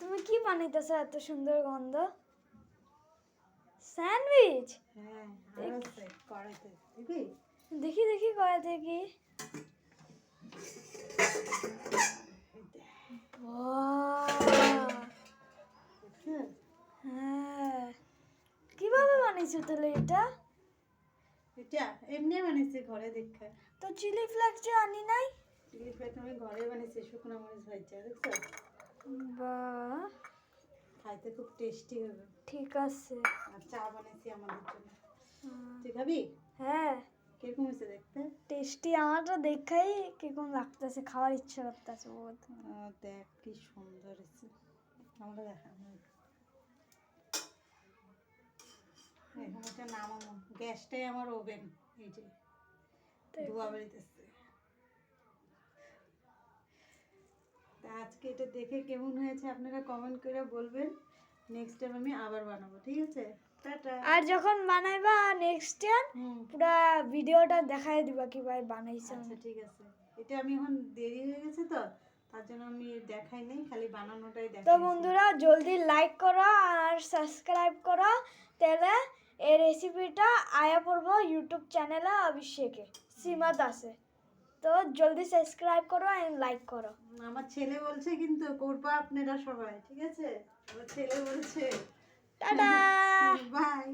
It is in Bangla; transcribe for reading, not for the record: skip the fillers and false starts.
তুমি কি বানাইতেছো এত সুন্দর গন্ধ? স্যান্ডউইচ? হ্যাঁ আর আছে কড়াইতে দিবি? দেখি দেখি করা দেখি। বাহ! দেখছিস? হ্যাঁ, কিভাবে বানাইছো তাহলে এটা? এটা এমনি বানিয়েছি ঘরে দেখে। তো চিলি ফ্লেক্স যে আনি নাই? চিলি ফ্লেক্স আমি ঘরে বানিয়েছি, শুকনো মরিচ ভাজা, দেখছো? বাহ, খাইতে খুব টেস্টি হবে। ঠিক আছে। আর চা বানিয়েছি আমাদের জন্য। হুম, তুই খাবি? হ্যাঁ, কিরকম হয়েছে দেখতে? টেস্টি। আমার তো দেখাই কিরকম লাগতেছে, খাওয়ার ইচ্ছা করতেছে বহুত। দেখ কি সুন্দর হয়েছে। আমরা দেখা এখন এটা নামানো, গ্যাসটাই আমার ওভেন। এই যে ধোয়া বেরিতেছে। তা আজকে এটা দেখে কেমন হয়েছে আপনারা কমেন্ট করে বলবেন। নেক্সট টাইম আমি আবার বানাবো, ঠিক আছে? টাটা। আর যখন বানাইবা নেক্সট টাইম পুরা ভিডিওটা দেখাই দিবা কিভাবে বানাইছো। আচ্ছা ঠিক আছে। এটা আমি এখন দেরি হয়ে গেছে তো, তার জন্য আমি দেখাই নাই, খালি বানানোটাই তো দেখাই। বন্ধুরা জলদি লাইক করো আর সাবস্ক্রাইব করো, তাহলে এই রেসিপিটা আয়া পড়বো ইউটিউব চ্যানেলে অভিষেকে সীমা দাসে। তো জলদি সাবস্ক্রাইব করো এন্ড লাইক করো। আমার ছেলে বলছে কিন্তু করবা আপনারা সবাই, ঠিক আছে? আমার ছেলে বলছে। টাটা। বাই।